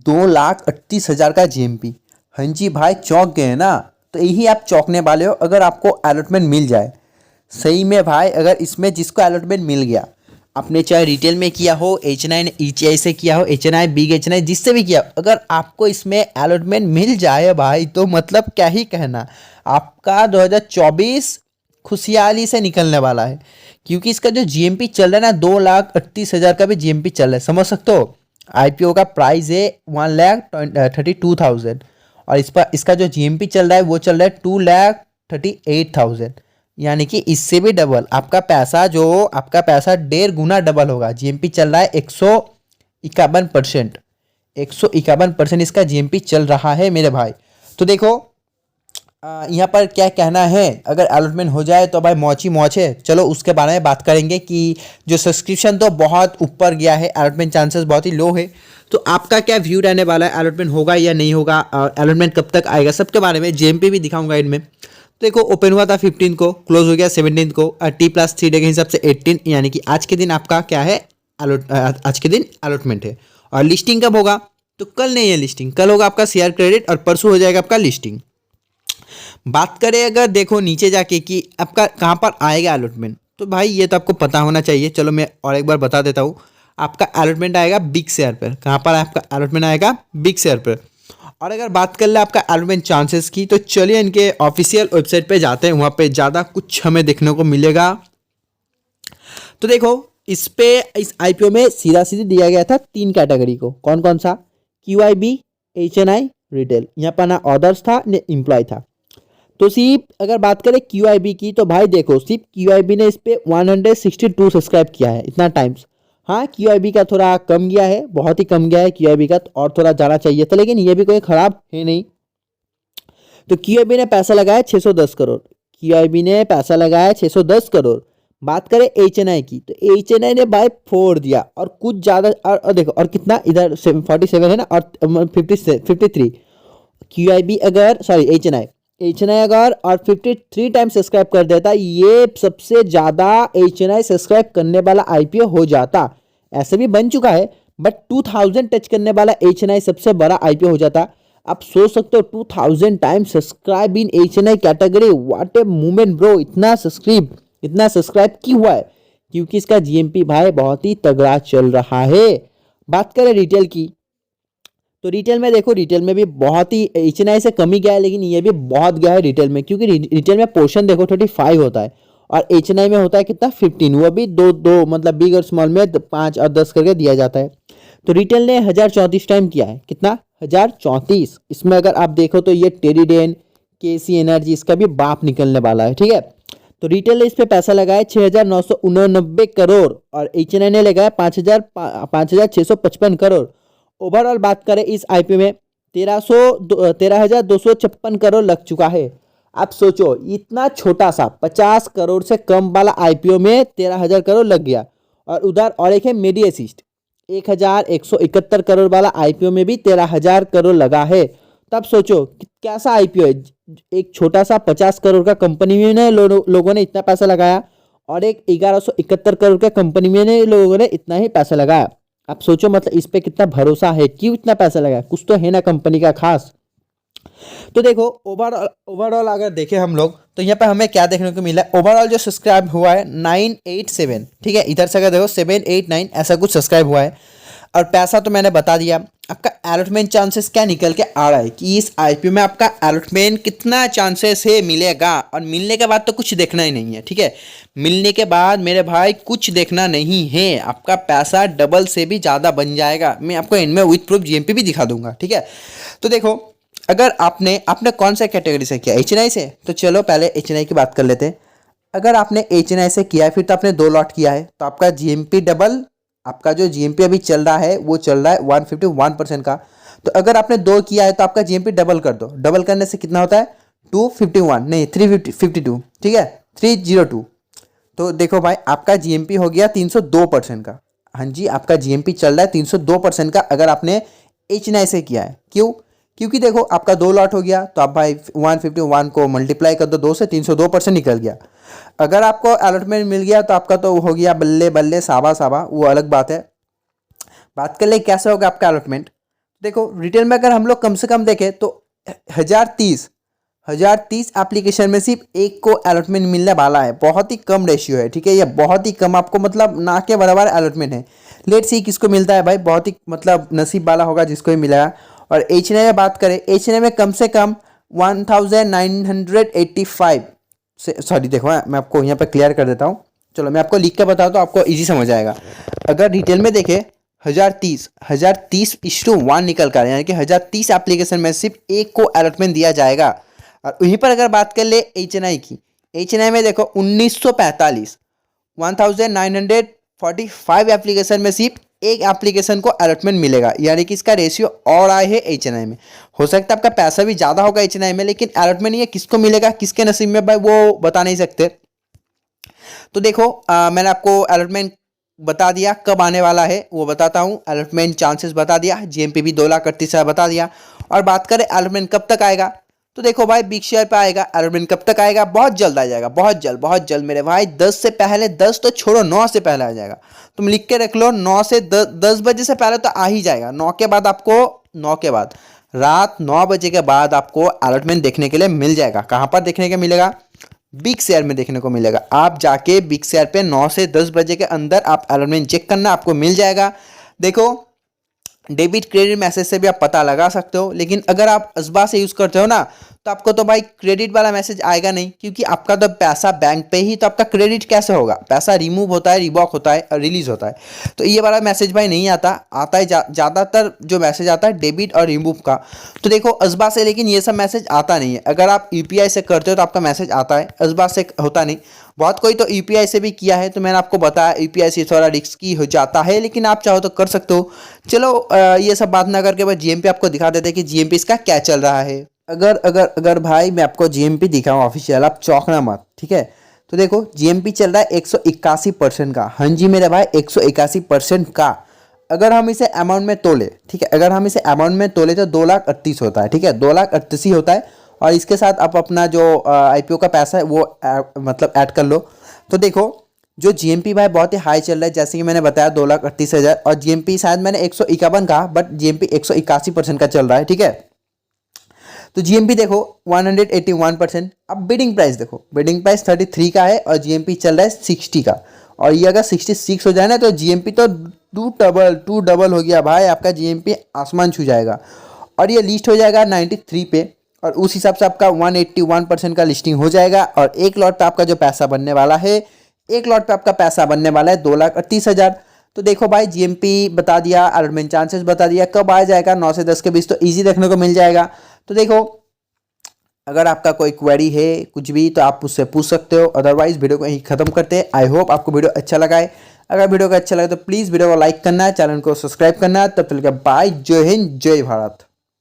2,38,000 का जीएमपी। हाँ जी भाई, चौंक गए ना? तो यही आप चौंकने वाले हो अगर आपको अलॉटमेंट मिल जाए। सही में भाई, अगर इसमें जिसको अलॉटमेंट मिल गया, आपने चाहे रिटेल में किया हो, H9 ECI से किया हो, HNI बिग H9 जिससे भी किया, अगर आपको इसमें अलॉटमेंट मिल जाए भाई, तो मतलब क्या ही कहना। आपका 2024 खुशहाली से निकलने वाला है। क्योंकि इसका जो जीएमपी चल रहा है ना, 2,38,000 का भी जीएमपी चल रहा है, समझ सकते हो। आईपीओ का प्राइस है 1,32,000, और इस पर इसका जो जीएमपी चल रहा है वो चल रहा है 2,38,000। यानी कि इससे भी डबल आपका पैसा 1.5 गुना डबल होगा। जीएमपी चल रहा है 151%। 151% इसका जीएमपी चल रहा है मेरे भाई। तो देखो, यहाँ पर क्या कहना है, अगर अलॉटमेंट हो जाए तो भाई मौज ही मौज है। चलो उसके बारे में बात करेंगे कि जो सब्सक्रिप्शन तो बहुत ऊपर गया है, अलॉटमेंट चांसेस बहुत ही लो है। तो आपका क्या व्यू रहने वाला है, अलॉटमेंट होगा या नहीं होगा, और अलॉटमेंट कब तक आएगा, सबके बारे में जेएमपी भी दिखाऊंगा इनमें। तो देखो, ओपन हुआ था 15 को, क्लोज हो गया 17 को, T+3 डे के हिसाब से 18, यानी कि आज के दिन आपका क्या है, आज के दिन अलॉटमेंट है। और लिस्टिंग कब होगा? तो कल नहीं है लिस्टिंग, कल होगा आपका शेयर क्रेडिट, और परसों हो जाएगा आपका लिस्टिंग। बात करें अगर देखो नीचे जाके कि आपका कहाँ पर आएगा अलॉटमेंट, तो भाई ये तो आपको पता होना चाहिए। चलो मैं और एक बार बता देता हूँ। आपका अलॉटमेंट आएगा बिग शेयर पर। कहाँ पर आपका अलॉटमेंट आएगा? बिग शेयर पर। और अगर बात कर ले आपका अलॉटमेंट चांसेस की, तो चलिए इनके ऑफिशियल वेबसाइट पे जाते हैं, वहाँ पे ज़्यादा कुछ हमें देखने को मिलेगा। तो देखो, इस आईपीओ में सीधा सीधी दिया गया था 3 कैटेगरी को। कौन कौन सा? QIB, HNI, retail. यहाँ पर ना ऑर्डर्स था ना एम्प्लॉय था। तो सिर्फ अगर बात करें QIB की, तो भाई देखो, सिर्फ QIB ने इस पर 162 सब्सक्राइब किया है इतना टाइम्स। हाँ, QIB का थोड़ा कम गया है, बहुत ही कम गया है QIB का, और थोड़ा जाना चाहिए था, लेकिन ये भी कोई खराब है नहीं। तो QIB ने पैसा लगाया 610 करोड़। QIB ने पैसा लगाया 610 करोड़। बात करें HNI की, तो HNI ने भाई फोड़ दिया, और कुछ ज़्यादा, और देखो, और कितना इधर 47 है ना, और 53। QIB अगर, सॉरी, HNI अगर और 53 टाइम सब्सक्राइब कर देता, ये सबसे ज़्यादा HNI सब्सक्राइब करने वाला आईपीओ हो जाता। ऐसे भी बन चुका है, बट 2000 टच करने वाला HNI सबसे बड़ा आईपीओ हो जाता। आप सोच सकते हो, 2000 time subscribe in HNI category, what a movement bro. इतना सब्सक्राइब क्यों हुआ है? क्योंकि इसका जीएमपी भाई बहुत ही तगड़ा चल रहा है। बात करें रिटेल की, तो रिटेल में देखो, रिटेल में भी बहुत ही HNI से कमी गया है, लेकिन ये भी बहुत गया है रिटेल में, क्योंकि रिटेल में पोर्शन देखो 35 होता है, और HNI में होता है कितना, 15। वो भी दो दो, मतलब बिग और स्मॉल में 5 और 10 करके दिया जाता है। तो रिटेल ने 1034 टाइम किया है। कितना? 1034। इसमें अगर आप देखो तो ये टेरीडेन, KC एनर्जी, इसका भी बाप निकलने वाला है, ठीक है। तो रिटेल ने इस पे पैसा लगाया 6,989 करोड़, और HNI ने लगाया 5,655 करोड़। ओवरऑल बात करें इस आईपीओ में 13,256 करोड़ लग चुका है। आप सोचो, इतना छोटा सा 50 करोड़ से कम वाला आईपीओ में 13,000 करोड़ लग गया। और उधर और एक है मेडी असिस्ट, 1,171 करोड़ वाला आईपीओ में भी 13,000 करोड़ लगा है। तब सोचो कैसा आईपीओ है। एक छोटा सा 50 करोड़ का कंपनी में लोगों ने इतना पैसा लगाया, और एक 1,171 करोड़ का कंपनी में लोगों ने इतना ही पैसा लगाया। आप सोचो, मतलब इस पे कितना भरोसा है, क्यों इतना पैसा लगा, कुछ तो है ना कंपनी का खास। तो देखो, ओवरऑल अगर देखें हम लोग, तो यहाँ पे हमें क्या देखने को मिला है। ओवरऑल जो सब्सक्राइब हुआ है 987, ठीक है। इधर से अगर देखो 789 ऐसा कुछ सब्सक्राइब हुआ है। और पैसा तो मैंने बता दिया। आपका अलॉटमेंट चांसेस क्या निकल के आ रहा है कि इस आईपीओ में आपका अलॉटमेंट कितना चांसेस है मिलेगा, और मिलने के बाद तो कुछ देखना ही नहीं है, ठीक है। मिलने के बाद मेरे भाई कुछ देखना नहीं है, आपका पैसा डबल से भी ज़्यादा बन जाएगा। मैं आपको इनमें विथ प्रूफ जीएमपी भी दिखा दूंगा, ठीक है। तो देखो, अगर आपने कौन सा कैटेगरी से किया, HNI से, तो चलो पहले HNI की बात कर लेते हैं। अगर आपने HNI से किया है, फिर तो आपने 2 लॉट किया है, तो आपका जीएमपी डबल। आपका जो जीएमपी अभी चल रहा है वो चल रहा है 151% का। तो अगर आपने 2 किया है, तो आपका जीएमपी डबल कर दो। डबल करने से कितना होता है? 251, नहीं 352, ठीक है, 302। तो देखो भाई, आपका जीएमपी हो गया 302% का। हाँ जी, आपका जीएमपी चल रहा है 302% का, अगर आपने HNI से किया है। क्यों? क्योंकि देखो, आपका 2 लॉट हो गया, तो आप भाई 151 को मल्टीप्लाई कर दो 2 से, 302% निकल गया। अगर आपको अलॉटमेंट मिल गया, तो आपका तो हो गया बल्ले बल्ले, साबा साबा, वो अलग बात है। बात कर ले कैसे होगा आपका अलॉटमेंट। देखो रिटेल में अगर हम लोग कम से कम देखें तो 1030 एप्लीकेशन में सिर्फ एक को अलॉटमेंट मिलने वाला है। बहुत ही कम रेशियो है, ठीक है, ये बहुत ही कम, आपको मतलब ना के बराबर अलॉटमेंट है। लेट्स सी किसको मिलता है भाई, बहुत ही मतलब नसीब वाला होगा जिसको भी मिलेगा। और एच एन में बात करें, एच एन में कम से कम 1985 से, सॉरी देखो मैं आपको यहाँ पर क्लियर कर देता हूँ। चलो मैं आपको लिख के बताता हूँ, आपको इजी समझ आएगा। अगर डिटेल में देखें 1030:1 निकल कर, यानी कि 1030 एप्लीकेशन में सिर्फ एक को अलॉटमेंट दिया जाएगा। और वहीं पर अगर बात कर ले एच एन आई की, एच एन आई में देखो 1945 एप्लीकेशन में सिर्फ एक एप्लीकेशन को अलॉटमेंट मिलेगा, यानी कि इसका रेशियो और आए है एच एन आई में। हो सकता है आपका पैसा भी ज़्यादा होगा एच एन आई में, लेकिन अलॉटमेंट ये किसको मिलेगा, किसके नसीब में भाई, वो बता नहीं सकते। तो देखो मैंने आपको अलॉटमेंट बता दिया, कब आने वाला है वो बताता हूँ, अलॉटमेंट चांसेस बता दिया, जीएमपी भी 2,38,000 बता दिया। और बात करें अलॉटमेंट कब तक आएगा, तो देखो भाई बिग शेयर पे आएगा। अलॉटमेंट कब तक आएगा, बहुत जल्द आ जाएगा, बहुत जल्द, बहुत जल्द मेरे भाई। 10 से पहले, 10 तो छोड़ो, 9 से पहले आ जाएगा। तुम लिख के रख लो, 9 से 10 बजे से पहले तो आ ही जाएगा। 9 के बाद आपको, 9 के बाद रात 9 बजे के बाद आपको अलॉटमेंट देखने के लिए मिल जाएगा। कहाँ पर देखने के मिलेगा, बिग शेयर में देखने को मिलेगा। आप जाके बिग शेयर पे 9 से 10 बजे के अंदर आप अलॉटमेंट चेक करना, आपको मिल जाएगा। देखो डेबिट क्रेडिट मैसेज से भी आप पता लगा सकते हो, लेकिन अगर आप असबा से यूज़ करते हो ना, तो आपको तो भाई क्रेडिट वाला मैसेज आएगा नहीं, क्योंकि आपका तो पैसा बैंक पे ही, तो आपका क्रेडिट कैसे होगा, पैसा रिमूव होता है, रिवॉक होता है और रिलीज होता है। तो ये वाला मैसेज भाई नहीं आता है ज़्यादातर जो मैसेज आता है डेबिट और रिमूव का। तो देखो असबा से लेकिन ये सब मैसेज आता नहीं है। अगर आप यूपीआई से करते हो तो आपका मैसेज आता है, असबा से होता नहीं। बहुत कोई तो यूपीआई से भी किया है, तो मैंने आपको बताया यूपीआई से थोड़ा रिस्की हो जाता है, लेकिन आप चाहो तो कर सकते हो। चलो ये सब बात ना करके बस जीएमपी आपको दिखा देते हैं कि जीएमपी इसका क्या चल रहा है। अगर अगर अगर भाई मैं आपको जीएमपी दिखाऊं ऑफिशियल, आप चौंकना मत, ठीक है। तो देखो जीएमपी चल रहा है 181% का। हाँ जी मेरे भाई, 181% का। अगर हम इसे अमाउंट में तोले, ठीक है, अगर हम इसे अमाउंट में तोले तो 2,38,000 होता है, ठीक है, 2,38,000 होता है। और इसके साथ आप अपना जो आईपीओ का पैसा है वो मतलब ऐड कर लो। तो देखो जो जीएमपी भाई बहुत ही हाई चल रहा है, जैसे कि मैंने बताया 2,38,000, और जीएमपी शायद मैंने 151 कहा, बट जीएमपी 181% का चल रहा है, ठीक है। तो जीएमपी देखो 181%। अब बिडिंग प्राइस देखो, बिडिंग प्राइस 33 का है और जीएमपी चल रहा है 60 का। और ये अगर 66 हो जाए ना, तो जीएमपी तो टू डबल हो गया भाई, आपका जीएमपी आसमान छू जाएगा। और ये लिस्ट हो जाएगा 93 पे, और उस हिसाब से आपका 181% का लिस्टिंग हो जाएगा। और एक लॉट पे आपका जो पैसा बनने वाला है, एक लॉट पे आपका पैसा बनने वाला है 2,38,000। तो देखो भाई जीएमपी बता दिया, अलॉटमेंट चांसेस बता दिया, कब आ जाएगा 9 से 10 के बीच, तो इजी देखने को मिल जाएगा। तो देखो अगर आपका कोई क्वेरी है कुछ भी, तो आप उससे पूछ सकते हो। अदरवाइज वीडियो को यहीं खत्म करते हैं। आई होप आपको वीडियो अच्छा लगा है। अगर वीडियो को अच्छा लगे तो प्लीज़ वीडियो को लाइक करना है, चैनल को सब्सक्राइब करना है। तब तक बाय, जय हिंद, जय भारत।